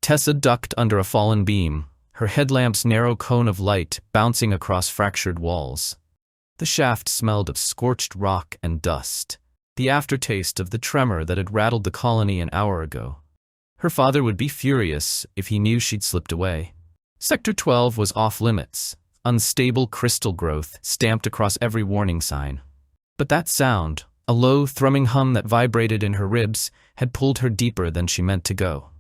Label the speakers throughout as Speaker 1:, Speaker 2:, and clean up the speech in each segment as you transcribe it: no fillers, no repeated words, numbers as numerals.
Speaker 1: Tessa ducked under a fallen beam, her headlamp's narrow cone of light bouncing across fractured walls. The shaft smelled of scorched rock and dust, the aftertaste of the tremor that had rattled the colony an hour ago. Her father would be furious if he knew she'd slipped away. Sector 12 was off-limits, unstable crystal growth stamped across every warning sign. But that sound, a low, thrumming hum that vibrated in her ribs, had pulled her deeper than she meant to go.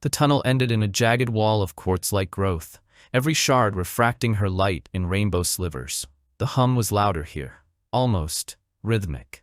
Speaker 1: The tunnel ended in a jagged wall of quartz-like growth, every shard refracting her light in rainbow slivers. The hum was louder here, almost rhythmic.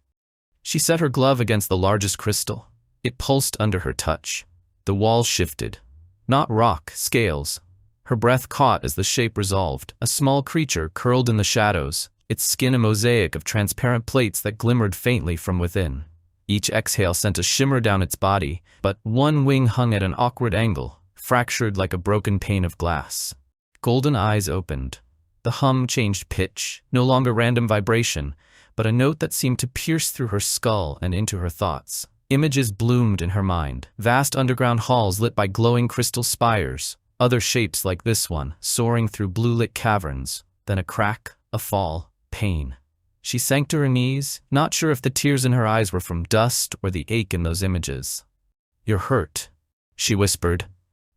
Speaker 1: She set her glove against the largest crystal. It pulsed under her touch. The wall shifted. Not rock, scales. Her breath caught as the shape resolved. A small creature curled in the shadows, its skin a mosaic of transparent plates that glimmered faintly from within. Each exhale sent a shimmer down its body, but one wing hung at an awkward angle, fractured like a broken pane of glass. Golden eyes opened. The hum changed pitch, no longer random vibration, but a note that seemed to pierce through her skull and into her thoughts. Images bloomed in her mind, vast underground halls lit by glowing crystal spires, other shapes like this one, soaring through blue-lit caverns, then a crack, a fall, pain. She sank to her knees, not sure if the tears in her eyes were from dust or the ache in those images. "You're hurt," she whispered.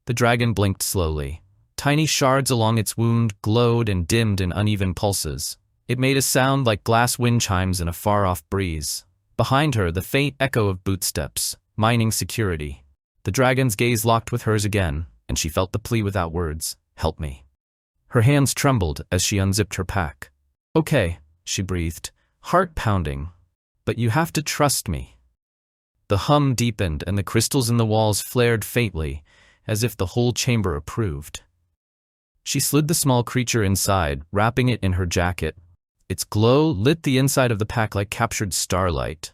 Speaker 1: The dragon blinked slowly. Tiny shards along its wound glowed and dimmed in uneven pulses. It made a sound like glass wind chimes in a far-off breeze. Behind her, the faint echo of bootsteps, mining security. The dragon's gaze locked with hers again, and she felt the plea without words. "Help me." Her hands trembled as she unzipped her pack. "Okay," she breathed, heart pounding. "But you have to trust me." The hum deepened and the crystals in the walls flared faintly, as if the whole chamber approved. She slid the small creature inside, wrapping it in her jacket. Its glow lit the inside of the pack like captured starlight.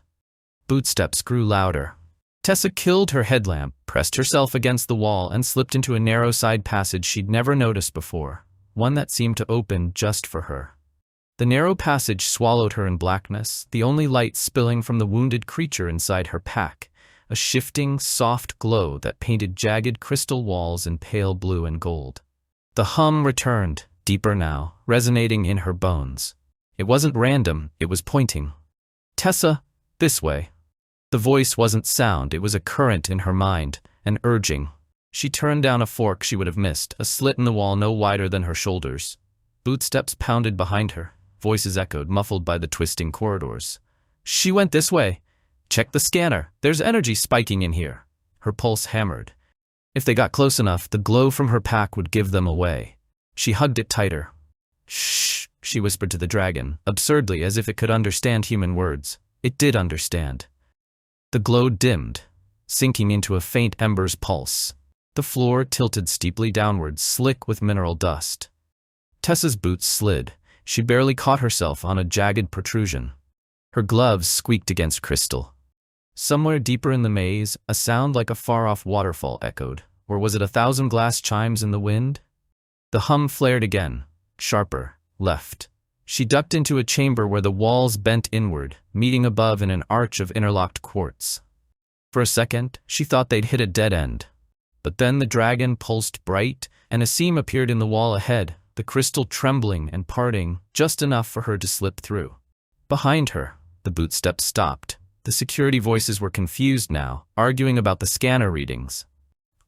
Speaker 1: Bootsteps grew louder. Tessa killed her headlamp, pressed herself against the wall, and slipped into a narrow side passage she'd never noticed before, one that seemed to open just for her. The narrow passage swallowed her in blackness, the only light spilling from the wounded creature inside her pack, a shifting, soft glow that painted jagged crystal walls in pale blue and gold. The hum returned, deeper now, resonating in her bones. It wasn't random, it was pointing. "Tessa, this way." The voice wasn't sound, it was a current in her mind, an urging. She turned down a fork she would have missed, a slit in the wall no wider than her shoulders. Bootsteps pounded behind her, voices echoed, muffled by the twisting corridors. "She went this way. Check the scanner, there's energy spiking in here." Her pulse hammered. If they got close enough, the glow from her pack would give them away. She hugged it tighter. "Shh," she whispered to the dragon, absurdly as if it could understand human words. It did understand. The glow dimmed, sinking into a faint ember's pulse. The floor tilted steeply downward, slick with mineral dust. Tessa's boots slid. She barely caught herself on a jagged protrusion. Her gloves squeaked against crystal. Somewhere deeper in the maze, a sound like a far-off waterfall echoed. Or was it 1,000 glass chimes in the wind? The hum flared again, sharper, left. She ducked into a chamber where the walls bent inward, meeting above in an arch of interlocked quartz. For a second, she thought they'd hit a dead end. But then the dragon pulsed bright, and a seam appeared in the wall ahead, the crystal trembling and parting, just enough for her to slip through. Behind her, the bootsteps stopped. The security voices were confused now, arguing about the scanner readings.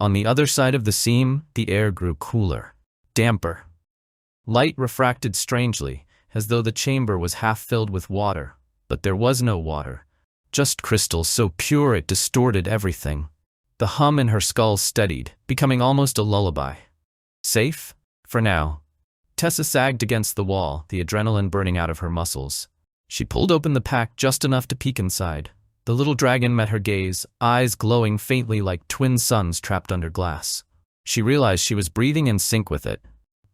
Speaker 1: On the other side of the seam, the air grew cooler, damper. Light refracted strangely, as though the chamber was half filled with water, but there was no water. Just crystal so pure it distorted everything. The hum in her skull steadied, becoming almost a lullaby. Safe? For now. Tessa sagged against the wall, the adrenaline burning out of her muscles. She pulled open the pack just enough to peek inside. The little dragon met her gaze, eyes glowing faintly like twin suns trapped under glass. She realized she was breathing in sync with it.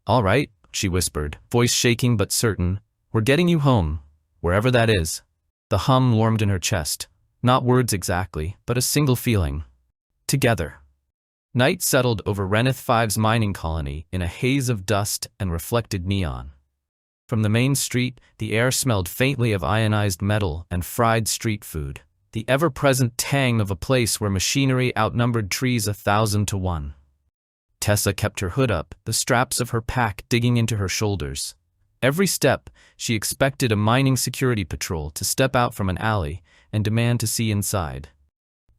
Speaker 1: "All right," she whispered, voice shaking but certain. "We're getting you home, wherever that is." The hum warmed in her chest. Not words exactly, but a single feeling. Together. Night settled over Reneth 5's mining colony in a haze of dust and reflected neon. From the main street, the air smelled faintly of ionized metal and fried street food, the ever-present tang of a place where machinery outnumbered trees 1,000 to 1. Tessa kept her hood up, the straps of her pack digging into her shoulders. Every step, she expected a mining security patrol to step out from an alley and demand to see inside.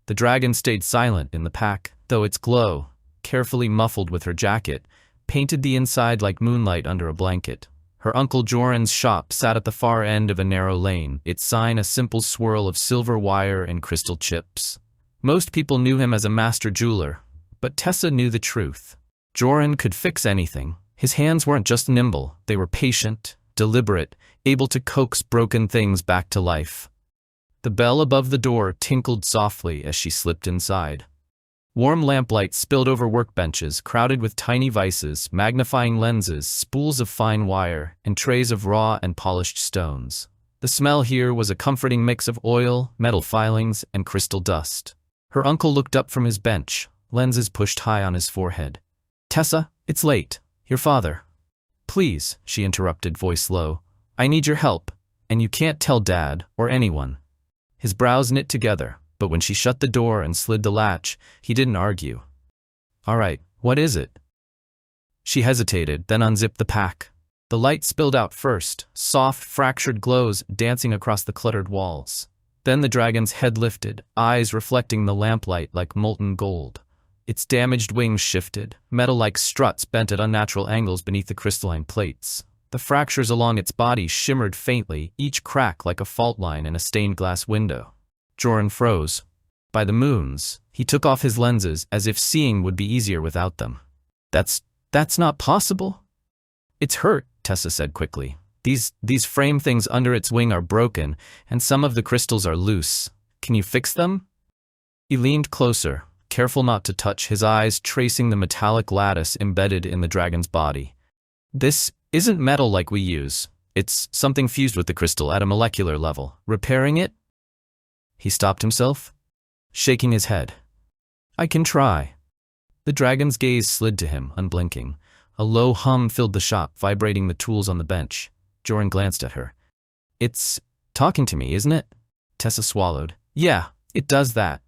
Speaker 1: The dragon stayed silent in the pack, though its glow, carefully muffled with her jacket, painted the inside like moonlight under a blanket. Her Uncle Joran's shop sat at the far end of a narrow lane, its sign a simple swirl of silver wire and crystal chips. Most people knew him as a master jeweler, but Tessa knew the truth. Joran could fix anything. His hands weren't just nimble, they were patient, deliberate, able to coax broken things back to life. The bell above the door tinkled softly as she slipped inside. Warm lamplight spilled over workbenches crowded with tiny vices, magnifying lenses, spools of fine wire, and trays of raw and polished stones. The smell here was a comforting mix of oil, metal filings, and crystal dust. Her uncle looked up from his bench, lenses pushed high on his forehead. "Tessa, it's late. Your father." "Please," she interrupted, voice low. "I need your help, and you can't tell Dad or anyone." His brows knit together, but when she shut the door and slid the latch, he didn't argue. "All right, what is it?" She hesitated, then unzipped the pack. The light spilled out first, soft, fractured glows dancing across the cluttered walls. Then the dragon's head lifted, eyes reflecting the lamplight like molten gold. Its damaged wings shifted, metal-like struts bent at unnatural angles beneath the crystalline plates. The fractures along its body shimmered faintly, each crack like a fault line in a stained glass window. Joran froze. By the moons, he took off his lenses as if seeing would be easier without them. That's not possible." "It's hurt," Tessa said quickly. These frame things under its wing are broken, and some of the crystals are loose. Can you fix them?" He leaned closer, careful not to touch, his eyes tracing the metallic lattice embedded in the dragon's body. "This isn't metal like we use. It's something fused with the crystal at a molecular level. Repairing it?" He stopped himself, shaking his head. "I can try." The dragon's gaze slid to him, unblinking. A low hum filled the shop, vibrating the tools on the bench. Joran glanced at her. "It's talking to me, isn't it?" Tessa swallowed. "Yeah, it does that."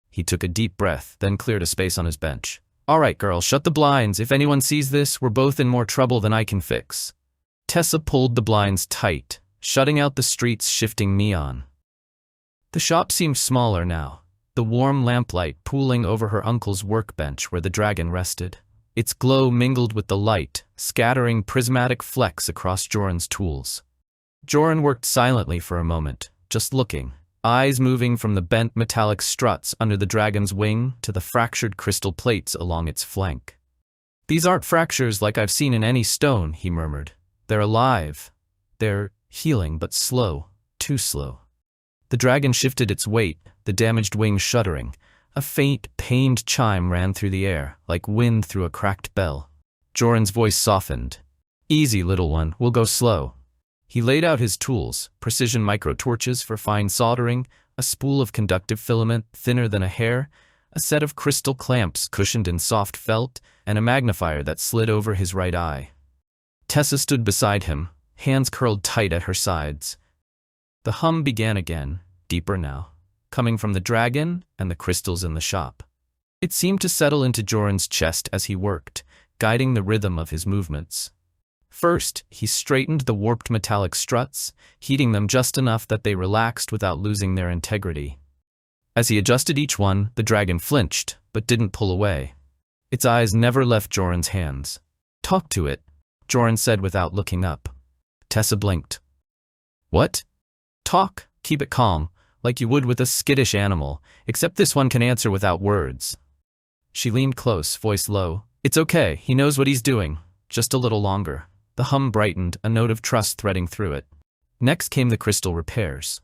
Speaker 1: He took a deep breath, then cleared a space on his bench. "All right, girl, shut the blinds. If anyone sees this, we're both in more trouble than I can fix." Tessa pulled the blinds tight, shutting out the street's shifting neon. The shop seemed smaller now, the warm lamplight pooling over her uncle's workbench where the dragon rested. Its glow mingled with the light, scattering prismatic flecks across Joran's tools. Joran worked silently for a moment, just looking, eyes moving from the bent metallic struts under the dragon's wing to the fractured crystal plates along its flank. "These aren't fractures like I've seen in any stone," he murmured. "They're alive. They're healing, but slow, too slow." The dragon shifted its weight, the damaged wing shuddering. A faint, pained chime ran through the air, like wind through a cracked bell. Joran's voice softened. "Easy, little one, we'll go slow." He laid out his tools, precision micro-torches for fine soldering, a spool of conductive filament thinner than a hair, a set of crystal clamps cushioned in soft felt, and a magnifier that slid over his right eye. Tessa stood beside him, hands curled tight at her sides. The hum began again, deeper now, coming from the dragon and the crystals in the shop. It seemed to settle into Joran's chest as he worked, guiding the rhythm of his movements. First, he straightened the warped metallic struts, heating them just enough that they relaxed without losing their integrity. As he adjusted each one, the dragon flinched, but didn't pull away. Its eyes never left Joran's hands. "Talk to it," Joran said without looking up. Tessa blinked. "What?" "Talk, keep it calm, like you would with a skittish animal, except this one can answer without words." She leaned close, voice low. "It's okay, he knows what he's doing. Just a little longer." The hum brightened, a note of trust threading through it. Next came the crystal repairs.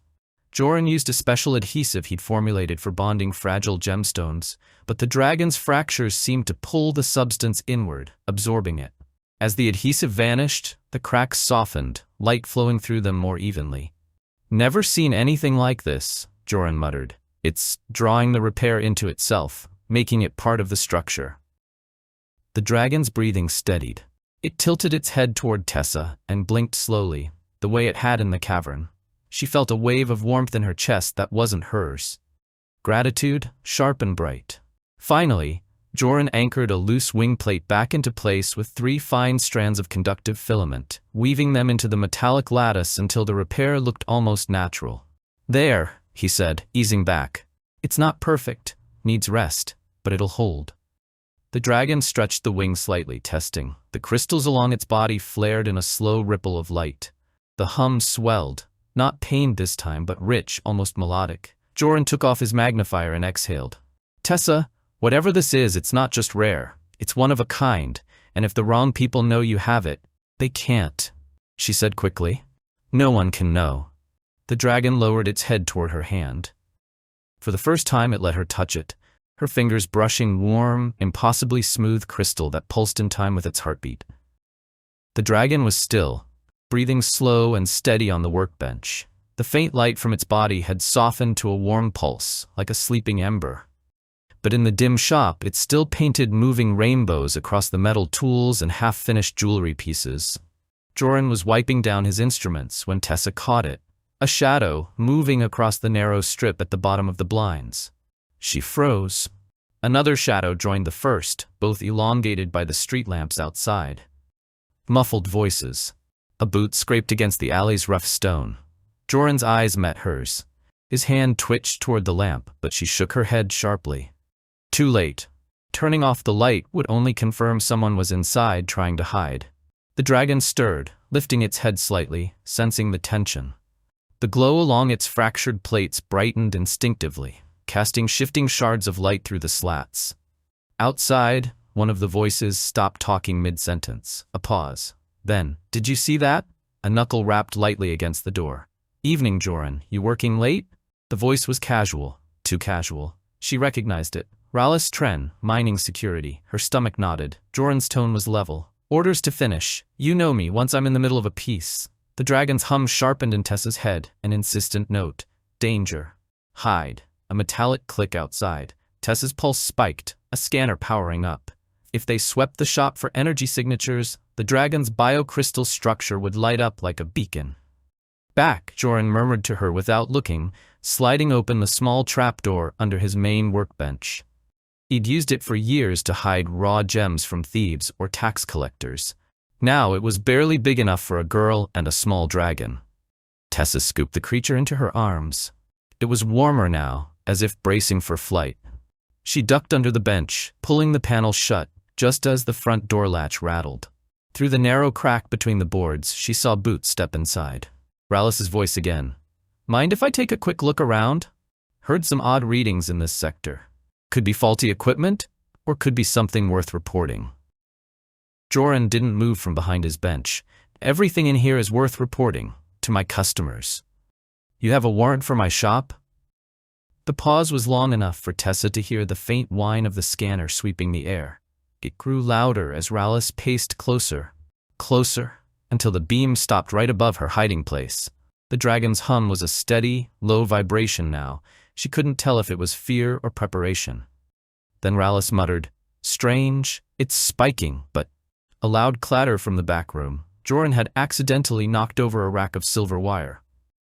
Speaker 1: Joran used a special adhesive he'd formulated for bonding fragile gemstones, but the dragon's fractures seemed to pull the substance inward, absorbing it. As the adhesive vanished, the cracks softened, light flowing through them more evenly. "Never seen anything like this," Joran muttered. "It's drawing the repair into itself, making it part of the structure." The dragon's breathing steadied. It tilted its head toward Tessa and blinked slowly, the way it had in the cavern. She felt a wave of warmth in her chest that wasn't hers. Gratitude, sharp and bright. Finally, Joran anchored a loose wing plate back into place with 3 fine strands of conductive filament, weaving them into the metallic lattice until the repair looked almost natural. "There," he said, easing back. "It's not perfect, needs rest, but it'll hold." The dragon stretched the wing slightly, testing. The crystals along its body flared in a slow ripple of light. The hum swelled, not pained this time, but rich, almost melodic. Joran took off his magnifier and exhaled. "Tessa, whatever this is, it's not just rare. It's one of a kind, and if the wrong people know you have it, they can't," she said quickly. "No one can know." The dragon lowered its head toward her hand. For the first time it let her touch it, her fingers brushing warm, impossibly smooth crystal that pulsed in time with its heartbeat. The dragon was still, breathing slow and steady on the workbench. The faint light from its body had softened to a warm pulse, like a sleeping ember. But in the dim shop, it still painted moving rainbows across the metal tools and half-finished jewelry pieces. Joran was wiping down his instruments when Tessa caught it, a shadow moving across the narrow strip at the bottom of the blinds. She froze. Another shadow joined the first, both elongated by the street lamps outside. Muffled voices. A boot scraped against the alley's rough stone. Joran's eyes met hers. His hand twitched toward the lamp, but she shook her head sharply. Too late. Turning off the light would only confirm someone was inside trying to hide. The dragon stirred, lifting its head slightly, sensing the tension. The glow along its fractured plates brightened instinctively, casting shifting shards of light through the slats. Outside, one of the voices stopped talking mid-sentence. A pause. Then, "Did you see that?" A knuckle rapped lightly against the door. "Evening, Joran. You working late?" The voice was casual. Too casual. She recognized it. Rallis Tren, mining security. Her stomach nodded. Joran's tone was level. "Orders to finish. You know me, once I'm in the middle of a piece." The dragon's hum sharpened in Tessa's head, an insistent note. "Danger. Hide." A metallic click outside. Tessa's pulse spiked, a scanner powering up. If they swept the shop for energy signatures, the dragon's biocrystal structure would light up like a beacon. "Back," Joran murmured to her without looking, sliding open the small trapdoor under his main workbench. He'd used it for years to hide raw gems from thieves or tax collectors. Now it was barely big enough for a girl and a small dragon. Tessa scooped the creature into her arms. It was warmer now, as if bracing for flight. She ducked under the bench, pulling the panel shut, just as the front door latch rattled. Through the narrow crack between the boards, she saw Boots step inside. Rallis's voice again. "Mind if I take a quick look around? Heard some odd readings in this sector. Could be faulty equipment, or could be something worth reporting." Joran didn't move from behind his bench. "Everything in here is worth reporting, to my customers." "You have a warrant for my shop?" The pause was long enough for Tessa to hear the faint whine of the scanner sweeping the air. It grew louder as Rallis paced closer, until the beam stopped right above her hiding place. The dragon's hum was a steady, low vibration now. She couldn't tell if it was fear or preparation. Then Rallis muttered, "Strange, it's spiking, but—" A loud clatter from the back room. Joran had accidentally knocked over a rack of silver wire.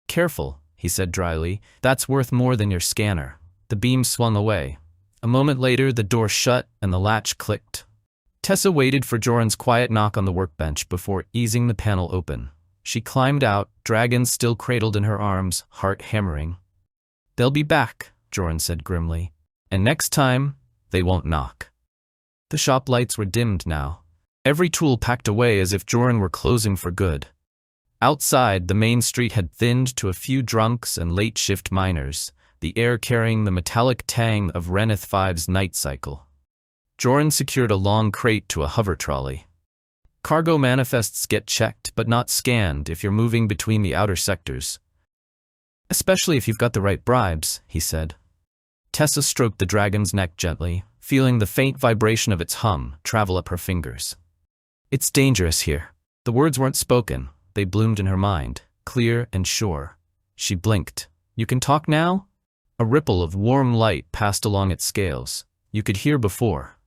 Speaker 1: "Careful," he said dryly, "that's worth more than your scanner." The beam swung away. A moment later, the door shut and the latch clicked. Tessa waited for Joran's quiet knock on the workbench before easing the panel open. She climbed out, dragon still cradled in her arms, heart hammering. "They'll be back," Joran said grimly. "And next time, they won't knock." The shop lights were dimmed now. Every tool packed away as if Joran were closing for good. Outside, the main street had thinned to a few drunks and late-shift miners, the air carrying the metallic tang of Reneth V's night cycle. Joran secured a long crate to a hover trolley. "Cargo manifests get checked but not scanned if you're moving between the outer sectors. Especially if you've got the right bribes," he said. Tessa stroked the dragon's neck gently, feeling the faint vibration of its hum travel up her fingers. "It's dangerous here." The words weren't spoken. They bloomed in her mind, clear and sure. She blinked. "You can talk now?" A ripple of warm light passed along its scales. "You could hear before.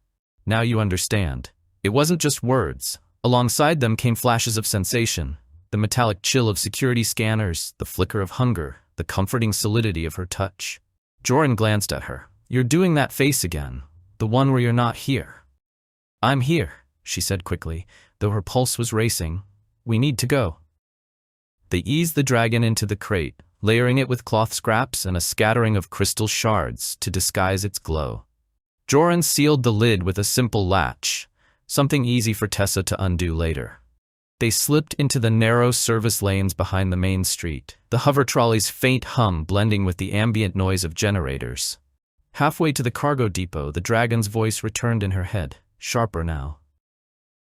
Speaker 1: Now you understand." It wasn't just words. Alongside them came flashes of sensation, the metallic chill of security scanners, the flicker of hunger, the comforting solidity of her touch. Joran glanced at her. "You're doing that face again. The one where you're not here." "I'm here," she said quickly, though her pulse was racing. "We need to go." They eased the dragon into the crate, layering it with cloth scraps and a scattering of crystal shards to disguise its glow. Joran sealed the lid with a simple latch, something easy for Tessa to undo later. They slipped into the narrow service lanes behind the main street, the hover trolley's faint hum blending with the ambient noise of generators. Halfway to the cargo depot, the dragon's voice returned in her head, sharper now.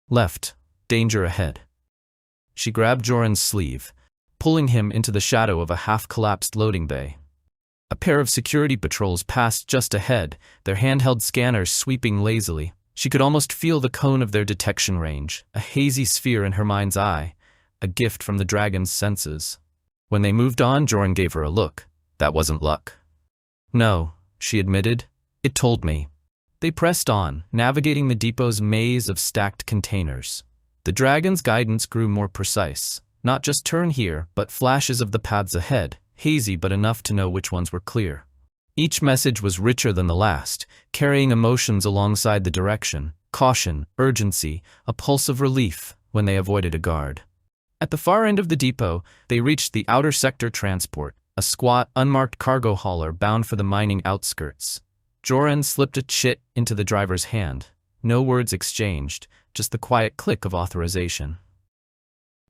Speaker 1: "Left. Danger ahead." She grabbed Joran's sleeve, pulling him into the shadow of a half-collapsed loading bay. A pair of security patrols passed just ahead, their handheld scanners sweeping lazily. She could almost feel the cone of their detection range, a hazy sphere in her mind's eye, a gift from the dragon's senses. When they moved on, Joran gave her a look. That wasn't luck. "No," she admitted. "It told me." They pressed on, navigating the depot's maze of stacked containers. The dragon's guidance grew more precise. Not just turn here, but flashes of the paths ahead, hazy but enough to know which ones were clear. Each message was richer than the last, carrying emotions alongside the direction: caution, urgency, a pulse of relief when they avoided a guard. At the far end of the depot, they reached the outer sector transport, a squat, unmarked cargo hauler bound for the mining outskirts. Joran slipped a chit into the driver's hand. No words exchanged, just the quiet click of authorization.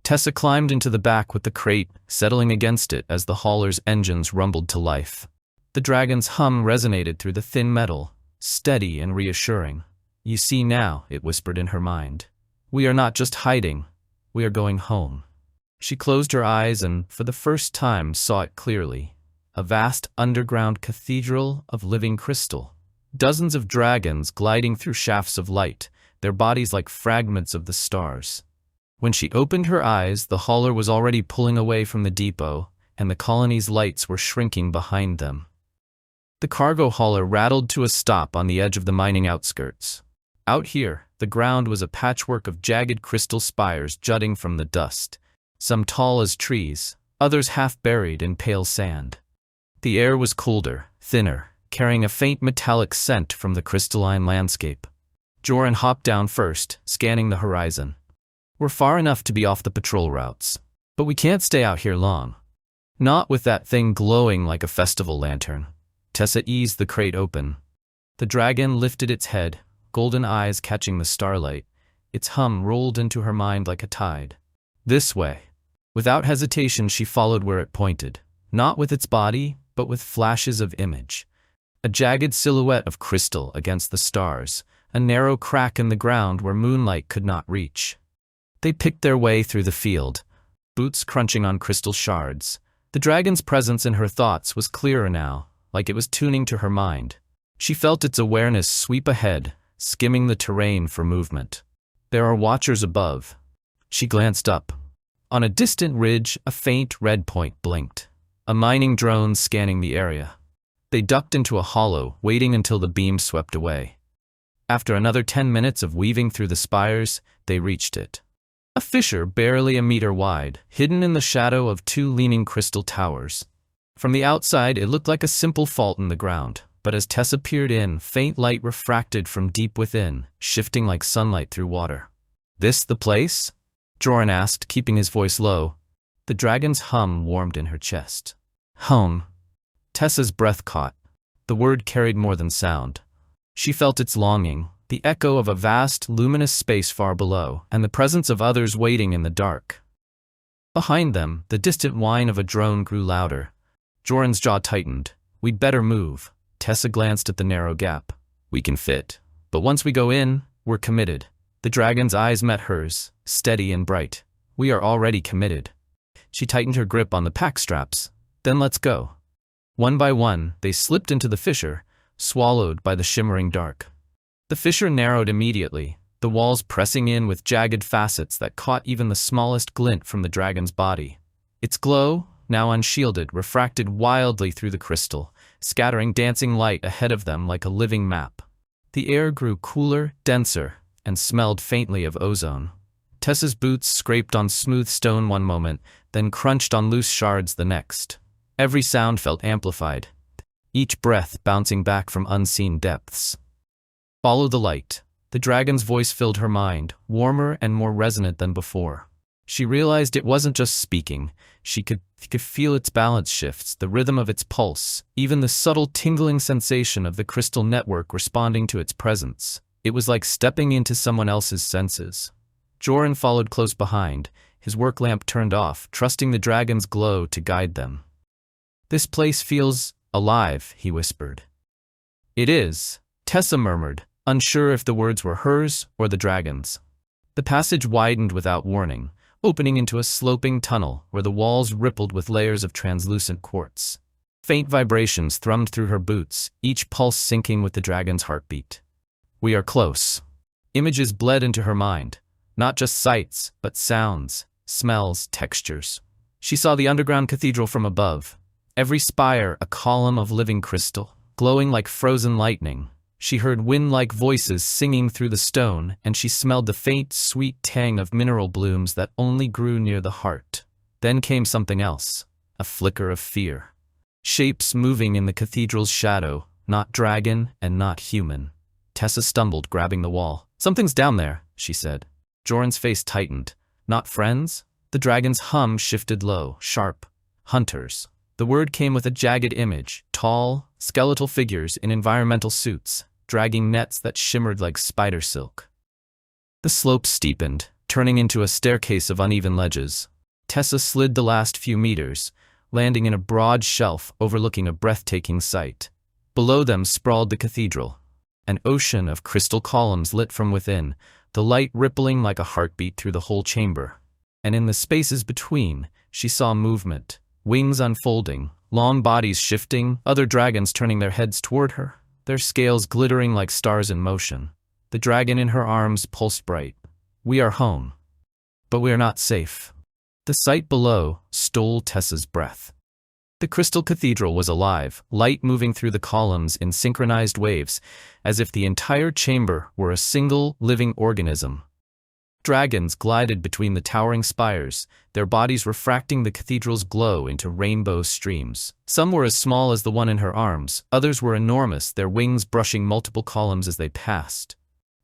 Speaker 1: Tessa climbed into the back with the crate, settling against it as the hauler's engines rumbled to life. The dragon's hum resonated through the thin metal, steady and reassuring. "You see now," it whispered in her mind. "We are not just hiding, we are going home." She closed her eyes and, for the first time, saw it clearly. A vast underground cathedral of living crystal. Dozens of dragons gliding through shafts of light, their bodies like fragments of the stars. When she opened her eyes, the hauler was already pulling away from the depot, and the colony's lights were shrinking behind them. The cargo hauler rattled to a stop on the edge of the mining outskirts. Out here, the ground was a patchwork of jagged crystal spires jutting from the dust, some tall as trees, others half buried in pale sand. The air was colder, thinner, carrying a faint metallic scent from the crystalline landscape. Joran hopped down first, scanning the horizon. "We're far enough to be off the patrol routes, but we can't stay out here long. Not with that thing glowing like a festival lantern." Tessa eased the crate open. The dragon lifted its head, golden eyes catching the starlight. Its hum rolled into her mind like a tide. "This way." Without hesitation, she followed where it pointed, not with its body, but with flashes of image. A jagged silhouette of crystal against the stars, a narrow crack in the ground where moonlight could not reach. They picked their way through the field, boots crunching on crystal shards. The dragon's presence in her thoughts was clearer now, like it was tuning to her mind. She felt its awareness sweep ahead, skimming the terrain for movement. "There are watchers above." She glanced up. On a distant ridge, a faint red point blinked. A mining drone scanning the area. They ducked into a hollow, waiting until the beam swept away. After another 10 minutes of weaving through the spires, they reached it. A fissure barely a meter wide, hidden in the shadow of two leaning crystal towers. From the outside, it looked like a simple fault in the ground, but as Tessa peered in, faint light refracted from deep within, shifting like sunlight through water. "This the place?" Joran asked, keeping his voice low. The dragon's hum warmed in her chest. "Home." Tessa's breath caught. The word carried more than sound. She felt its longing, the echo of a vast, luminous space far below, and the presence of others waiting in the dark. Behind them, the distant whine of a drone grew louder. Joran's jaw tightened. "We'd better move." Tessa glanced at the narrow gap. "We can fit. But once we go in, we're committed." The dragon's eyes met hers, steady and bright. "We are already committed." She tightened her grip on the pack straps. "Then let's go." One by one, they slipped into the fissure, swallowed by the shimmering dark. The fissure narrowed immediately, the walls pressing in with jagged facets that caught even the smallest glint from the dragon's body. Its glow, now unshielded, refracted wildly through the crystal, scattering dancing light ahead of them like a living map. The air grew cooler, denser, and smelled faintly of ozone. Tessa's boots scraped on smooth stone one moment, then crunched on loose shards the next. Every sound felt amplified, each breath bouncing back from unseen depths. Follow the light. The dragon's voice filled her mind, warmer and more resonant than before. She realized it wasn't just speaking. She could feel its balance shifts, the rhythm of its pulse, even the subtle tingling sensation of the crystal network responding to its presence. It was like stepping into someone else's senses. Joran followed close behind, his work lamp turned off, trusting the dragon's glow to guide them. "This place feels alive," he whispered. "It is," Tessa murmured, unsure if the words were hers or the dragon's. The passage widened without warning, opening into a sloping tunnel where the walls rippled with layers of translucent quartz. Faint vibrations thrummed through her boots, each pulse syncing with the dragon's heartbeat. "We are close." Images bled into her mind, not just sights, but sounds, smells, textures. She saw the underground cathedral from above, every spire a column of living crystal, glowing like frozen lightning. She heard wind-like voices singing through the stone, and she smelled the faint, sweet tang of mineral blooms that only grew near the heart. Then came something else, a flicker of fear. Shapes moving in the cathedral's shadow, not dragon and not human. Tessa stumbled, grabbing the wall. "Something's down there," she said. Joran's face tightened. "Not friends?" The dragon's hum shifted low, sharp. "Hunters." The word came with a jagged image, tall, skeletal figures in environmental suits, dragging nets that shimmered like spider silk. The slope steepened, turning into a staircase of uneven ledges. Tessa slid the last few meters, landing in a broad shelf overlooking a breathtaking sight. Below them sprawled the cathedral, an ocean of crystal columns lit from within, the light rippling like a heartbeat through the whole chamber. And in the spaces between, she saw movement, wings unfolding, long bodies shifting, other dragons turning their heads toward her, their scales glittering like stars in motion. The dragon in her arms pulsed bright. "We are home. But we are not safe." The sight below stole Tessa's breath. The crystal cathedral was alive, light moving through the columns in synchronized waves, as if the entire chamber were a single, living organism. Dragons glided between the towering spires, their bodies refracting the cathedral's glow into rainbow streams. Some were as small as the one in her arms, others were enormous, their wings brushing multiple columns as they passed.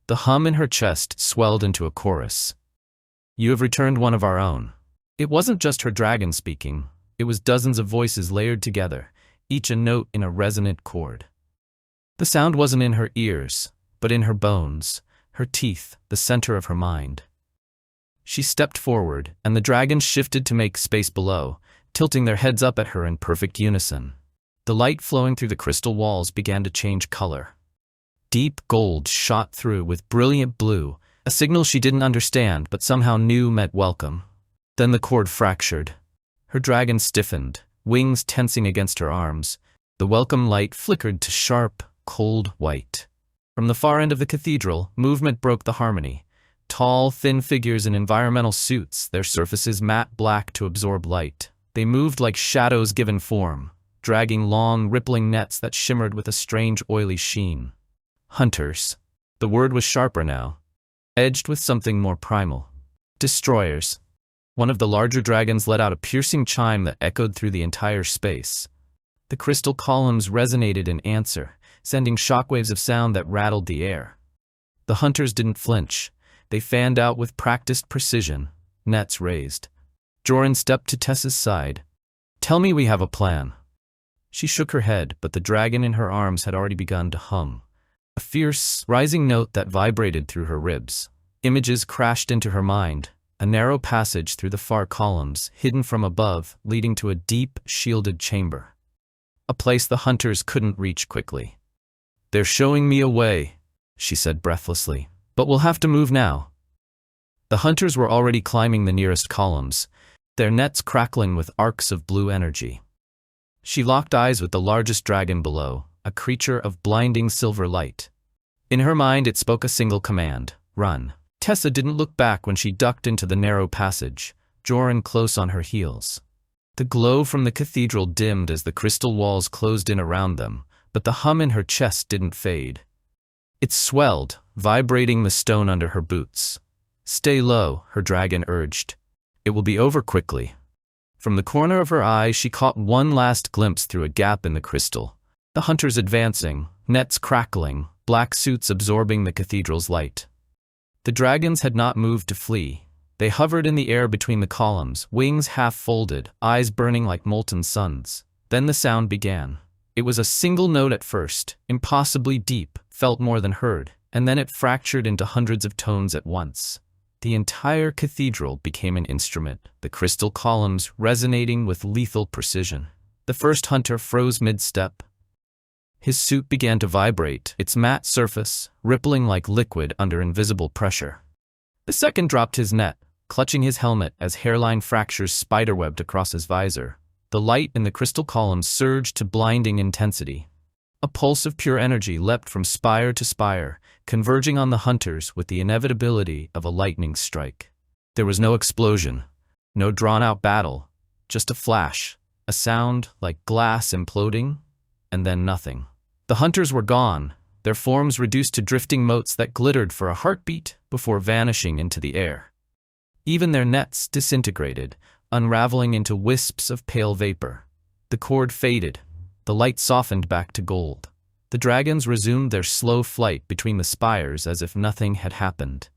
Speaker 1: The hum in her chest swelled into a chorus. "You have returned one of our own." It wasn't just her dragon speaking, it was dozens of voices layered together, each a note in a resonant chord. The sound wasn't in her ears, but in her bones, her teeth, the center of her mind. She stepped forward, and the dragons shifted to make space below, tilting their heads up at her in perfect unison. The light flowing through the crystal walls began to change color. Deep gold shot through with brilliant blue, a signal she didn't understand but somehow knew meant welcome. Then the cord fractured. Her dragon stiffened, wings tensing against her arms. The welcome light flickered to sharp, cold white. From the far end of the cathedral, movement broke the harmony. Tall, thin figures in environmental suits, their surfaces matte black to absorb light. They moved like shadows given form, dragging long, rippling nets that shimmered with a strange, oily sheen. Hunters. The word was sharper now, edged with something more primal. Destroyers. One of the larger dragons let out a piercing chime that echoed through the entire space. The crystal columns resonated in answer, sending shockwaves of sound that rattled the air. The hunters didn't flinch. They fanned out with practiced precision, nets raised. Joran stepped to Tessa's side. "Tell me we have a plan." She shook her head, but the dragon in her arms had already begun to hum. A fierce, rising note that vibrated through her ribs. Images crashed into her mind, a narrow passage through the far columns, hidden from above, leading to a deep, shielded chamber. A place the hunters couldn't reach quickly. "They're showing me a way," she said breathlessly. "But we'll have to move now." The hunters were already climbing the nearest columns, their nets crackling with arcs of blue energy. She locked eyes with the largest dragon below, a creature of blinding silver light. In her mind it spoke a single command: run. Tessa didn't look back when she ducked into the narrow passage, Joran close on her heels. The glow from the cathedral dimmed as the crystal walls closed in around them, but the hum in her chest didn't fade. It swelled, vibrating the stone under her boots. "Stay low," her dragon urged. "It will be over quickly." From the corner of her eye she caught one last glimpse through a gap in the crystal. The hunters advancing, nets crackling, black suits absorbing the cathedral's light. The dragons had not moved to flee. They hovered in the air between the columns, wings half folded, eyes burning like molten suns. Then the sound began. It was a single note at first, impossibly deep, felt more than heard, and then it fractured into hundreds of tones at once. The entire cathedral became an instrument, the crystal columns resonating with lethal precision. The first hunter froze mid-step. His suit began to vibrate, its matte surface rippling like liquid under invisible pressure. The second dropped his net, clutching his helmet as hairline fractures spiderwebbed across his visor. The light in the crystal columns surged to blinding intensity. A pulse of pure energy leapt from spire to spire, converging on the hunters with the inevitability of a lightning strike. There was no explosion, no drawn-out battle, just a flash, a sound like glass imploding, and then nothing. The hunters were gone, their forms reduced to drifting motes that glittered for a heartbeat before vanishing into the air. Even their nets disintegrated, unraveling into wisps of pale vapor. The cord faded. The light softened back to gold. The dragons resumed their slow flight between the spires as if nothing had happened.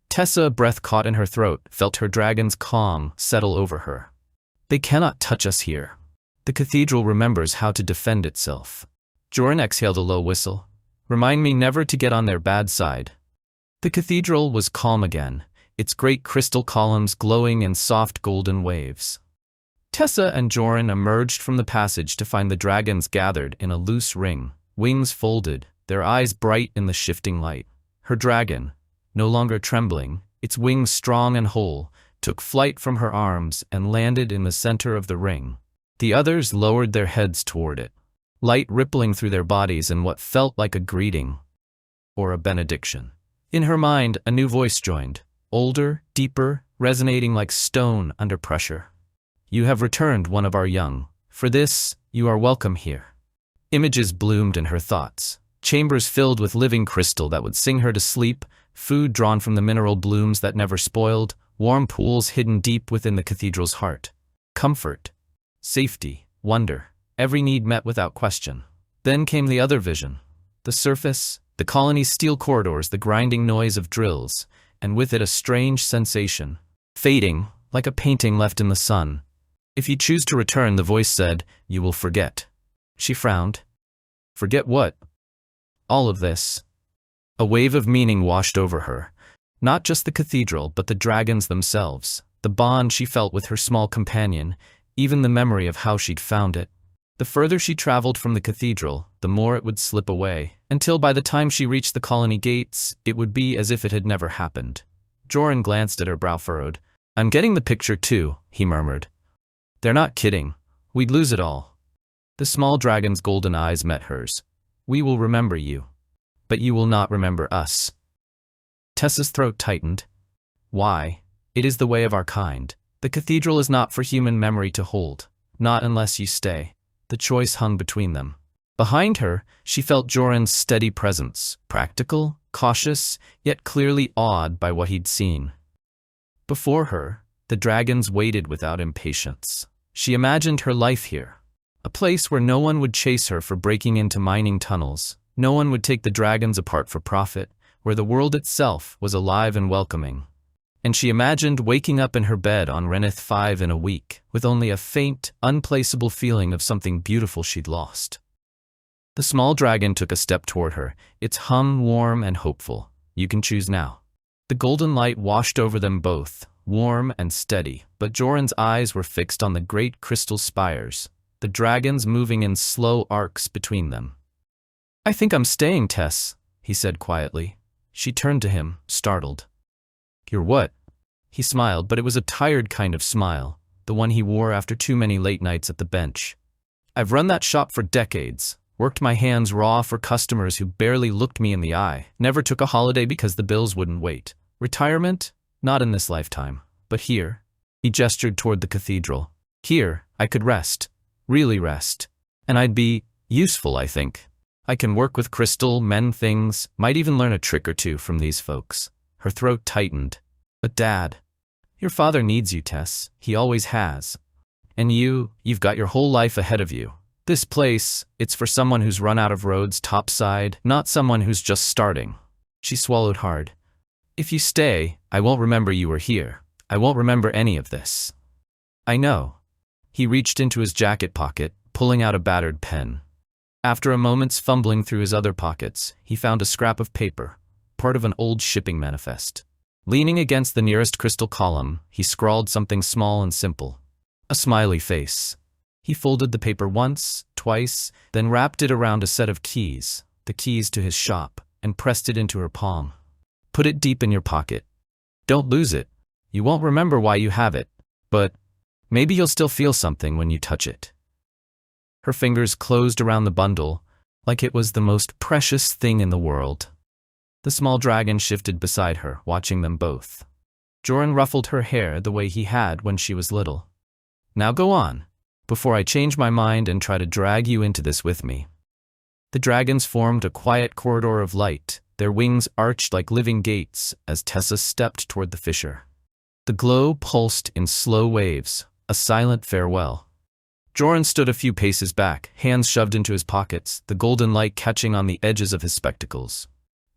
Speaker 1: Tessa, a breath caught in her throat, felt her dragon's calm settle over her. They cannot touch us here. The cathedral remembers how to defend itself. Joran exhaled a low whistle. Remind me never to get on their bad side. The cathedral was calm again, its great crystal columns glowing in soft golden waves. Tessa and Joran emerged from the passage to find the dragons gathered in a loose ring, wings folded, their eyes bright in the shifting light. Her dragon, no longer trembling, its wings strong and whole, took flight from her arms and landed in the center of the ring. The others lowered their heads toward it, light rippling through their bodies in what felt like a greeting or a benediction. In her mind, a new voice joined, older, deeper, resonating like stone under pressure. You have returned, one of our young. For this, you are welcome here. Images bloomed in her thoughts. Chambers filled with living crystal that would sing her to sleep, food drawn from the mineral blooms that never spoiled, warm pools hidden deep within the cathedral's heart. Comfort, safety, wonder, every need met without question. Then came the other vision. The surface, the colony's steel corridors, the grinding noise of drills, and with it a strange sensation, fading, like a painting left in the sun. If you choose to return, the voice said, you will forget. She frowned. Forget what? All of this. A wave of meaning washed over her. Not just the cathedral, but the dragons themselves, the bond she felt with her small companion, even the memory of how she'd found it. The further she traveled from the cathedral, the more it would slip away, until by the time she reached the colony gates, it would be as if it had never happened. Joran glanced at her, brow furrowed. I'm getting the picture too, he murmured. They're not kidding. We'd lose it all. The small dragon's golden eyes met hers. We will remember you. But you will not remember us. Tessa's throat tightened. Why? It is the way of our kind. The cathedral is not for human memory to hold. Not unless you stay. The choice hung between them. Behind her, she felt Joran's steady presence, practical, cautious, yet clearly awed by what he'd seen. Before her, the dragons waited without impatience. She imagined her life here, a place where no one would chase her for breaking into mining tunnels, no one would take the dragons apart for profit, where the world itself was alive and welcoming. And she imagined waking up in her bed on Reneth 5 in a week, with only a faint, unplaceable feeling of something beautiful she'd lost. The small dragon took a step toward her, its hum warm and hopeful. You can choose now. The golden light washed over them both, warm and steady, but Joran's eyes were fixed on the great crystal spires, the dragons moving in slow arcs between them. I think I'm staying, Tess, he said quietly. She turned to him, startled. You're what? He smiled, but it was a tired kind of smile, the one he wore after too many late nights at the bench. I've run that shop for decades, worked my hands raw for customers who barely looked me in the eye, never took a holiday because the bills wouldn't wait. Retirement? Not in this lifetime. But here, he gestured toward the cathedral. Here, I could rest. Really rest. And I'd be useful, I think. I can work with crystal, mend things, might even learn a trick or two from these folks. Her throat tightened. But Dad, your father needs you, Tess. He always has. And you've got your whole life ahead of you. This place, it's for someone who's run out of roads topside, not someone who's just starting. She swallowed hard. If you stay, I won't remember you were here. I won't remember any of this. I know. He reached into his jacket pocket, pulling out a battered pen. After a moment's fumbling through his other pockets, he found a scrap of paper, part of an old shipping manifest. Leaning against the nearest crystal column, he scrawled something small and simple. A smiley face. He folded the paper once, twice, then wrapped it around a set of keys, the keys to his shop, and pressed it into her palm. Put it deep in your pocket. Don't lose it. You won't remember why you have it, but maybe you'll still feel something when you touch it. Her fingers closed around the bundle, like it was the most precious thing in the world. The small dragon shifted beside her, watching them both. Joran ruffled her hair the way he had when she was little. Now go on, before I change my mind and try to drag you into this with me. The dragons formed a quiet corridor of light, their wings arched like living gates as Tessa stepped toward the fissure. The glow pulsed in slow waves, a silent farewell. Joran stood a few paces back, hands shoved into his pockets, the golden light catching on the edges of his spectacles.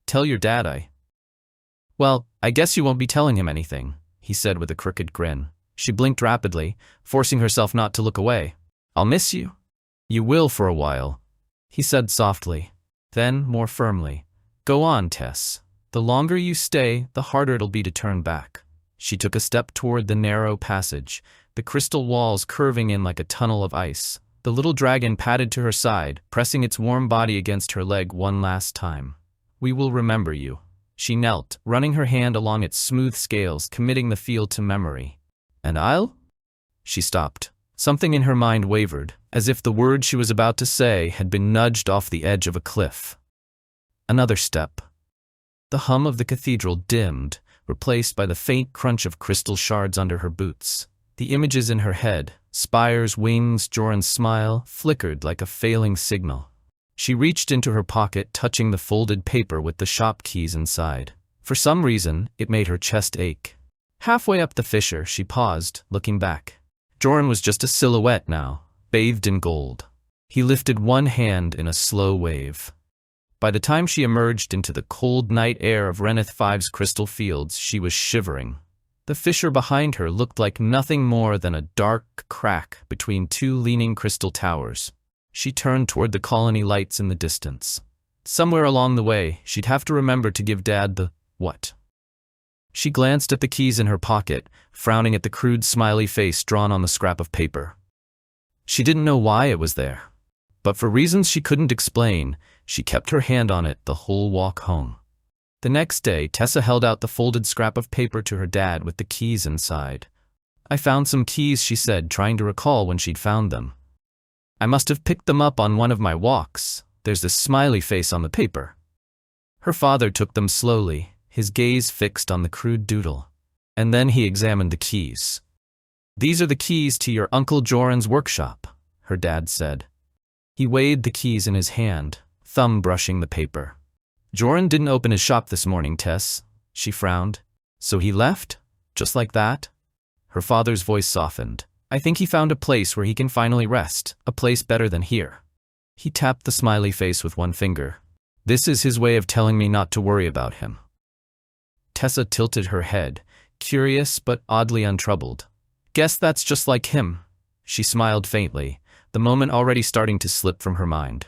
Speaker 1: Tell your dad Well, I guess you won't be telling him anything, he said with a crooked grin. She blinked rapidly, forcing herself not to look away. I'll miss you. You will for a while, he said softly. Then, more firmly, go on, Tess. The longer you stay, the harder it'll be to turn back. She took a step toward the narrow passage, the crystal walls curving in like a tunnel of ice. The little dragon padded to her side, pressing its warm body against her leg one last time. We will remember you. She knelt, running her hand along its smooth scales, committing the field to memory. And I'll? She stopped. Something in her mind wavered, as if the word she was about to say had been nudged off the edge of a cliff. Another step. The hum of the cathedral dimmed, replaced by the faint crunch of crystal shards under her boots. The images in her head, spires, wings, Joran's smile, flickered like a failing signal. She reached into her pocket, touching the folded paper with the shop keys inside. For some reason, it made her chest ache. Halfway up the fissure, she paused, looking back. Joran was just a silhouette now, bathed in gold. He lifted one hand in a slow wave. By the time she emerged into the cold night air of Reneth V's crystal fields, she was shivering. The fissure behind her looked like nothing more than a dark crack between two leaning crystal towers. She turned toward the colony lights in the distance. Somewhere along the way, she'd have to remember to give Dad the what. She glanced at the keys in her pocket, frowning at the crude smiley face drawn on the scrap of paper. She didn't know why it was there, but for reasons she couldn't explain, she kept her hand on it the whole walk home. The next day, Tessa held out the folded scrap of paper to her dad with the keys inside. I found some keys, she said, trying to recall when she'd found them. I must have picked them up on one of my walks. There's this smiley face on the paper. Her father took them slowly, his gaze fixed on the crude doodle. And then he examined the keys. These are the keys to your Uncle Joran's workshop, her dad said. He weighed the keys in his hand, thumb brushing the paper. Joran didn't open his shop this morning, Tess, she frowned. So he left? Just like that? Her father's voice softened. I think he found a place where he can finally rest, a place better than here. He tapped the smiley face with one finger. This is his way of telling me not to worry about him. Tessa tilted her head, curious but oddly untroubled. Guess that's just like him. She smiled faintly, the moment already starting to slip from her mind.